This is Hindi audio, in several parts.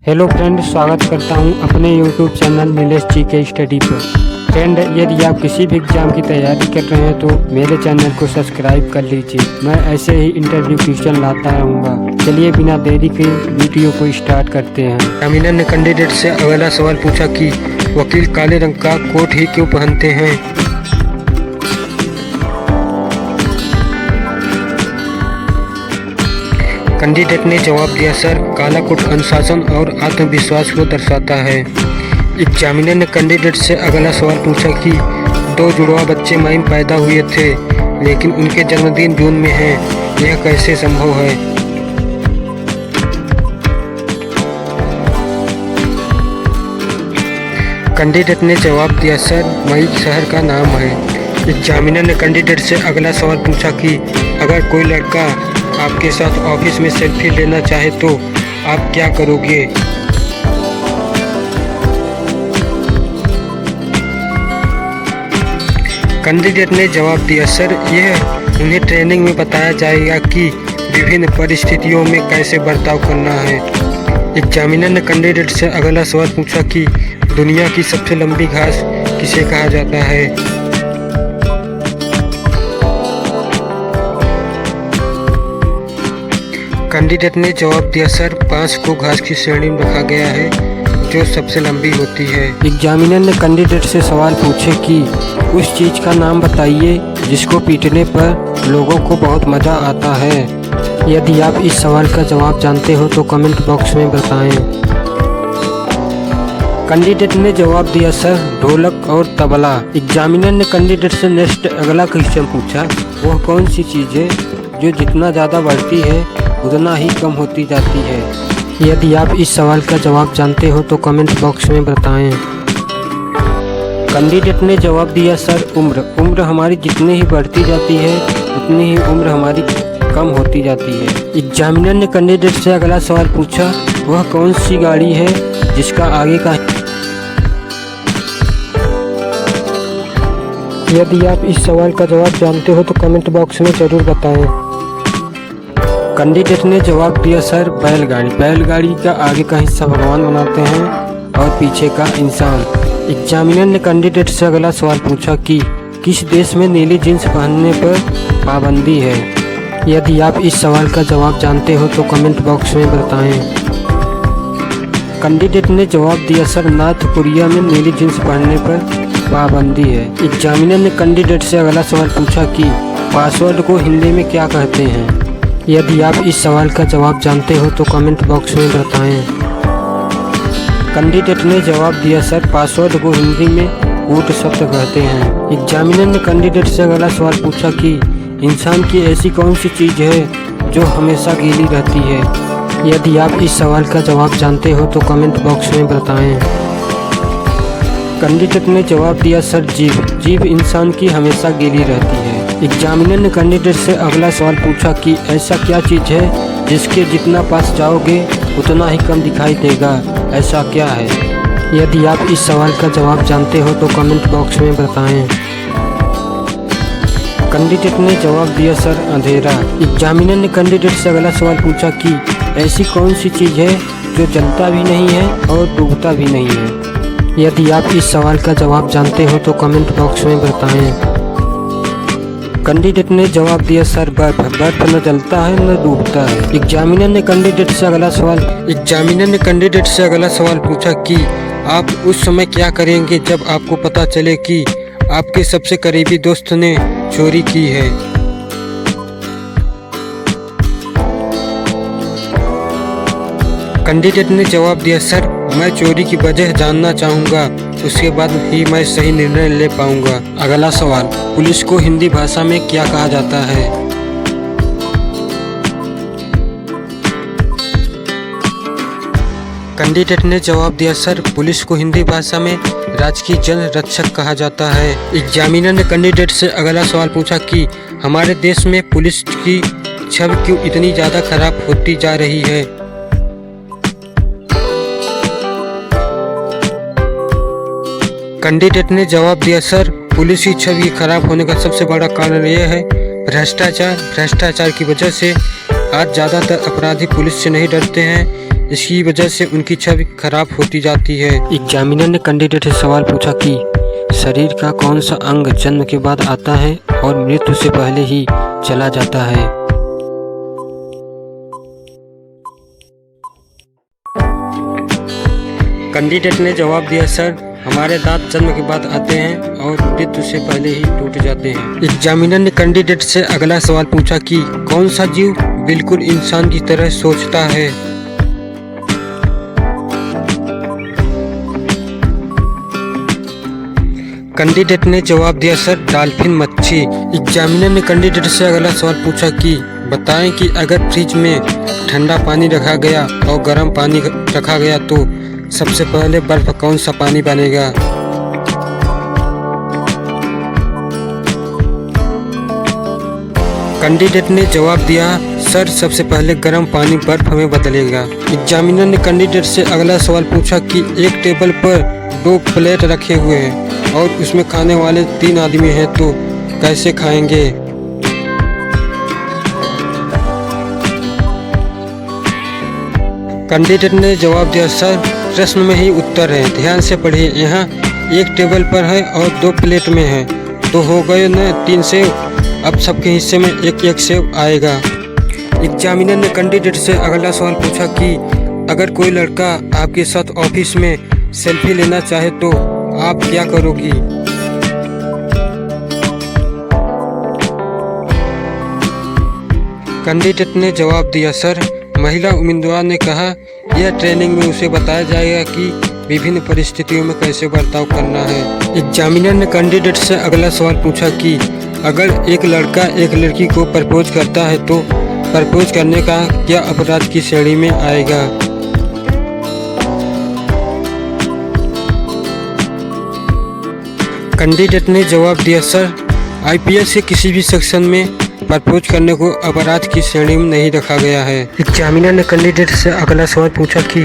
हेलो फ्रेंड, स्वागत करता हूं अपने यूट्यूब चैनल नीलेश जी के स्टडी पर। फ्रेंड, यदि आप किसी भी एग्जाम की तैयारी कर रहे हैं तो मेरे चैनल को सब्सक्राइब कर लीजिए। मैं ऐसे ही इंटरव्यू क्वेश्चन लाता रहूँगा। चलिए बिना देरी के वीडियो को स्टार्ट करते हैं। एग्जामिनर ने कैंडिडेट से अगला सवाल पूछा कि वकील काले रंग का कोट ही क्यों पहनते हैं। कैंडिडेट ने जवाब दिया, सर काला कोट अनुशासन और आत्मविश्वास को दर्शाता है। एग्जामिनर ने कैंडिडेट से अगला सवाल पूछा कि दो जुड़वा बच्चे मई में पैदा हुए थे लेकिन उनके जन्मदिन जून में है, यह कैसे संभव है। कैंडिडेट ने जवाब दिया, सर मई शहर का नाम है। एग्जामिनर ने कैंडिडेट से अगला सवाल पूछा कि अगर कोई लड़का आपके साथ ऑफिस में सेल्फी लेना चाहे तो आप क्या करोगे। कैंडिडेट ने जवाब दिया, सर यह उन्हें ट्रेनिंग में बताया जाएगा कि विभिन्न परिस्थितियों में कैसे बर्ताव करना है। एग्जामिनर ने कैंडिडेट से अगला सवाल पूछा कि दुनिया की सबसे लंबी घास किसे कहा जाता है। कैंडिडेट ने जवाब दिया, सर बांस को घास की श्रेणी में रखा गया है जो सबसे लंबी होती है। एग्जामिनर ने कैंडिडेट से सवाल पूछे कि उस चीज़ का नाम बताइए जिसको पीटने पर लोगों को बहुत मज़ा आता है। यदि आप इस सवाल का जवाब जानते हो तो कमेंट बॉक्स में बताएं। कैंडिडेट ने जवाब दिया, सर ढोलक और तबला। एग्जामिनर ने कैंडिडेट से नेक्स्ट अगला क्वेश्चन पूछा, वह कौन सी चीज़ है जो जितना ज़्यादा बढ़ती है उतना ही कम होती जाती है। यदि आप इस सवाल का जवाब जानते हो तो कमेंट बॉक्स में बताएं। कैंडिडेट ने जवाब दिया, सर उम्र हमारी जितनी ही बढ़ती जाती है उतनी ही उम्र हमारी कम होती जाती है। एग्जामिनर ने कैंडिडेट से अगला सवाल पूछा, वह कौन सी गाड़ी है जिसका आगे का। यदि आप इस सवाल का जवाब जानते हो तो कमेंट बॉक्स में ज़रूर बताएं। कैंडिडेट ने जवाब दिया, सर बैलगाड़ी का आगे का हिस्सा भगवान बनाते हैं और पीछे का इंसान। एग्जामिनर ने कैंडिडेट से अगला सवाल पूछा कि किस देश में नीली जींस पहनने पर पाबंदी है। यदि आप इस सवाल का जवाब जानते हो तो कमेंट बॉक्स में बताएं। कैंडिडेट ने जवाब दिया, सर नॉर्थ कोरिया में नीली जींस पहनने पर पाबंदी है। एग्जामिनर ने कैंडिडेट से अगला सवाल पूछा कि पासवर्ड को हिंदी में क्या कहते हैं। यदि आप इस सवाल का जवाब जानते हो तो कमेंट बॉक्स में बताएं। कैंडिडेट ने जवाब दिया, सर पासवर्ड को हिंदी में कूट शब्द कहते हैं। एग्जामिनर ने कैंडिडेट से अगला सवाल पूछा कि इंसान की ऐसी कौन सी चीज़ है जो हमेशा गीली रहती है। यदि आप इस सवाल का जवाब जानते हो तो कमेंट बॉक्स में बताएं। कैंडिडेट ने जवाब दिया, सर जीभ इंसान की हमेशा गीली रहती है। एग्जामिनर ने कैंडिडेट से अगला सवाल पूछा कि ऐसा क्या चीज़ है जिसके जितना पास जाओगे उतना ही कम दिखाई देगा, ऐसा क्या है। यदि आप इस सवाल का जवाब जानते हो तो कमेंट बॉक्स में बताएं। कैंडिडेट ने जवाब दिया, सर अंधेरा। एग्जामिनर ने कैंडिडेट से अगला सवाल पूछा कि ऐसी कौन सी चीज़ है जो जलता भी नहीं है और डूबता भी नहीं है। यदि आप इस सवाल का जवाब जानते हो तो कमेंट बॉक्स में बताएं। कैंडिडेट ने जवाब दिया, सर बर्फ न जलता है न डूबता है। एग्जामिनर ने कैंडिडेट से अगला सवाल पूछा कि आप उस समय क्या करेंगे जब आपको पता चले कि आपके सबसे करीबी दोस्त ने चोरी की है। कैंडिडेट ने जवाब दिया, सर मैं चोरी की वजह जानना चाहूँगा, उसके बाद ही मैं सही निर्णय ले पाऊँगा। अगला सवाल, पुलिस को हिंदी भाषा में क्या कहा जाता है। कैंडिडेट ने जवाब दिया, सर पुलिस को हिंदी भाषा में राजकीय जन रक्षक कहा जाता है। एग्जामिनर ने कैंडिडेट से अगला सवाल पूछा कि हमारे देश में पुलिस की छवि क्यों इतनी ज़्यादा खराब होती जा रही है। कैंडिडेट ने जवाब दिया, सर पुलिस की छवि खराब होने का सबसे बड़ा कारण यह है भ्रष्टाचार की वजह से आज ज़्यादातर अपराधी पुलिस से नहीं डरते हैं, इसकी वजह से उनकी छवि खराब होती जाती है। एग्जामिनर ने कैंडिडेट से सवाल पूछा कि शरीर का कौन सा अंग जन्म के बाद आता है और मृत्यु से पहले ही चला जाता है। कैंडिडेट ने जवाब दिया, सर हमारे दांत जन्म के बाद आते हैं और मृत्यु से पहले ही टूट जाते हैं। एग्जामिनर ने कैंडिडेट से अगला सवाल पूछा कि कौन सा जीव बिल्कुल इंसान की तरह सोचता है। कैंडिडेट ने जवाब दिया, सर डॉल्फिन मच्छी। एग्जामिनर ने कैंडिडेट से अगला सवाल पूछा कि बताएं कि अगर फ्रिज में ठंडा पानी रखा गया और गर्म पानी रखा गया तो सबसे पहले बर्फ कौन सा पानी बनेगा। कैंडिडेट ने जवाब दिया, सर सबसे पहले गर्म पानी बर्फ में बदलेगा। एग्जामिनर ने कैंडिडेट से अगला सवाल पूछा कि एक टेबल पर 2 प्लेट रखे हुए हैं और उसमें खाने वाले 3 आदमी हैं तो कैसे खाएंगे। कैंडिडेट ने जवाब दिया, सर प्रश्न में ही उत्तर है, ध्यान से पढ़िए। यहाँ एक टेबल पर है और 2 प्लेट में है तो हो गए न 3 सेव। अब सबके हिस्से में एक एक सेव आएगा। एग्जामिनर ने कैंडिडेट से अगला सवाल पूछा कि अगर कोई लड़का आपके साथ ऑफिस में सेल्फी लेना चाहे तो आप क्या करोगी। कैंडिडेट ने जवाब दिया, सर महिला उम्मीदवार ने कहा यह ट्रेनिंग में उसे बताया जाएगा कि विभिन्न परिस्थितियों में कैसे बर्ताव करना है। एग्जामिनर ने कैंडिडेट से अगला सवाल पूछा कि अगर एक लड़का एक लड़की को प्रपोज करता है तो प्रपोज करने का क्या अपराध की श्रेणी में आएगा। कैंडिडेट ने जवाब दिया, सर आईपीएस के किसी भी सेक्शन में प्रपोज करने को अपराध की श्रेणी में नहीं रखा गया है। एग्जामिनर ने कैंडिडेट से अगला सवाल पूछा कि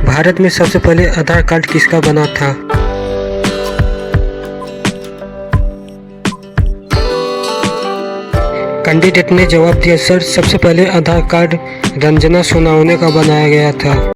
भारत में सबसे पहले आधार कार्ड किसका बना था। कैंडिडेट ने जवाब दिया, सर सबसे पहले आधार कार्ड रंजना सोनावने का बनाया गया था।